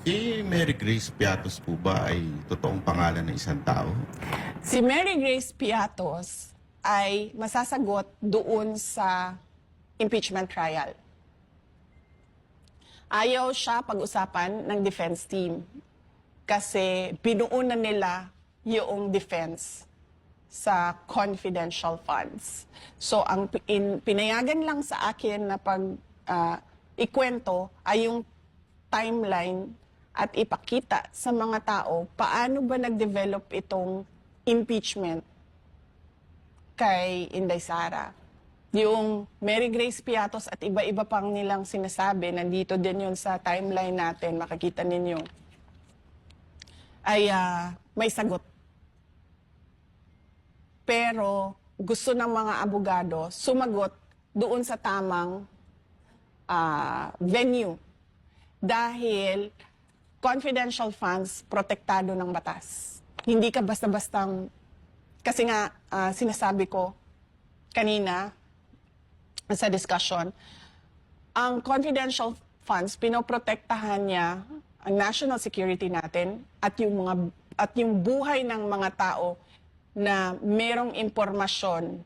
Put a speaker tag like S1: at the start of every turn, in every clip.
S1: Si Mary Grace Piatos po ba ay totoong pangalan ng isang tao?
S2: Si Mary Grace Piatos ay masasagot doon sa impeachment trial. Ayaw siya pag-usapan ng defense team kasi binuunan nila yung defense sa confidential funds. So ang pinayagan lang sa akin na ikwento ay yung timeline at ipakita sa mga tao paano ba nag-develop itong impeachment kay Inday Sara. Yung Mary Grace Piatos at iba-iba pang nilang sinasabi, nandito din yun sa timeline natin, makikita ninyo, ay may sagot. Pero gusto ng mga abogado sumagot doon sa tamang venue dahil confidential funds protektado ng batas. Hindi ka basta-bastang, kasi nga sinasabi ko kanina sa discussion, ang confidential funds pinoprotektahan niya ang national security natin at yung buhay ng mga tao na merong impormasyon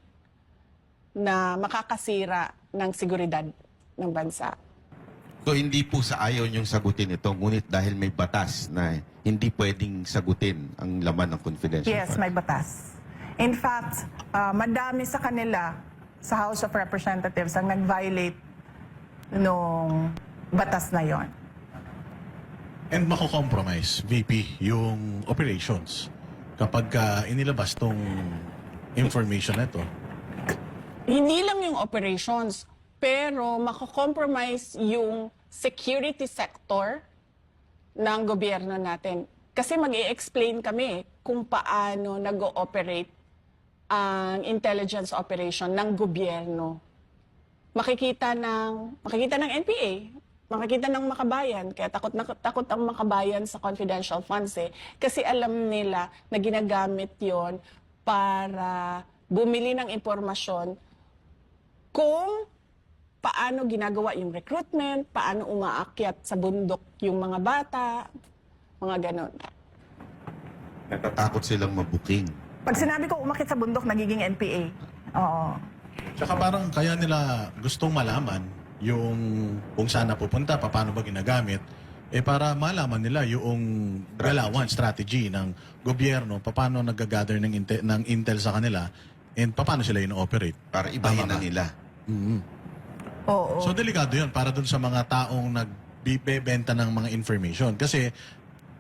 S2: na makakasira ng seguridad ng bansa.
S1: So hindi po sa ayaw niyong sagutin ito, ngunit dahil may batas na hindi pwedeng sagutin ang laman ng confidential
S3: Yes,
S1: fund.
S3: may batas. In fact, madami sa kanila sa House of Representatives ang nag-violate nung batas na yon.
S4: And mako-compromise, VP, yung operations kapag inilabas tong information na ito.
S2: Hindi lang yung operations, pero mako-compromise yung security sector ng gobyerno natin. Kasi mag-i-explain kami kung paano nag-ooperate ang intelligence operation ng gobyerno. Makikita ng NPA, makikita ng makabayan, kaya takot ang makabayan sa confidential funds kasi alam nila na ginagamit yon para bumili ng impormasyon kung paano ginagawa yung recruitment, paano umaakyat sa bundok yung mga bata, mga ganon.
S1: Natatakot silang mabuking.
S3: Pag sinabi ko umakit sa bundok, nagiging NPA. Oo.
S4: Tsaka parang kaya nila gustong malaman yung kung saan napupunta, paano ba ginagamit, para malaman nila yung galawan, strategy ng gobyerno, paano nag-gather ng intel sa kanila, and paano sila ino-operate.
S1: Para ibahin na
S4: Tama ba?
S1: nila.
S3: Oo.
S4: So delikado yun para dun sa mga taong nagbibenta ng mga information. Kasi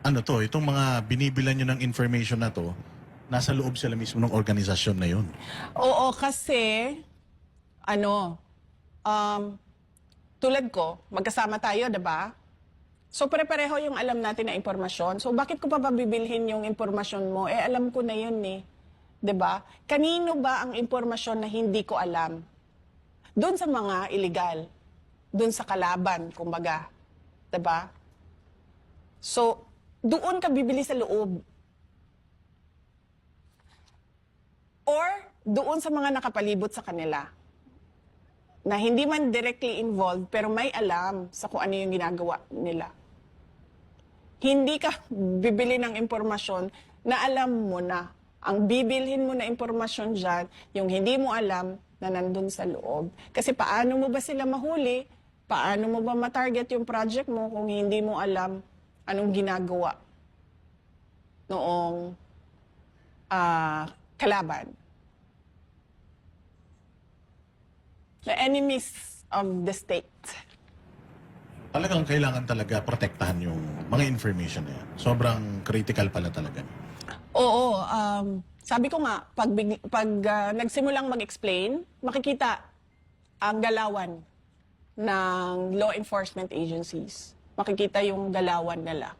S4: itong mga binibilan nyo ng information na to, nasa loob sila mismo ng organisasyon na yun.
S2: Oo, kasi, tulad ko, magkasama tayo, diba? So, pare-pareho yung alam natin na impormasyon. So, bakit ko pa bibilhin yung impormasyon mo? Alam ko na yun diba? Kanino ba ang impormasyon na hindi ko alam? Doon sa mga illegal. Doon sa kalaban, kumbaga. Diba? So, doon ka bibili sa loob. Or doon sa mga nakapalibot sa kanila na hindi man directly involved pero may alam sa kung ano yung ginagawa nila. Hindi ka bibili ng impormasyon na alam mo na. Ang bibilhin mo na impormasyon dyan, yung hindi mo alam na nandun sa loob. Kasi paano mo ba sila mahuli? Paano mo ba matarget yung project mo kung hindi mo alam anong ginagawa noong kalaban? The enemies of the state.
S4: Talagang kailangan talaga protektahan yung mga information na yan. Sobrang critical pala talaga.
S2: Oo, sabi ko nga, pag nagsimulang mag-explain, makikita ang galawan ng law enforcement agencies. Makikita yung galawan nila.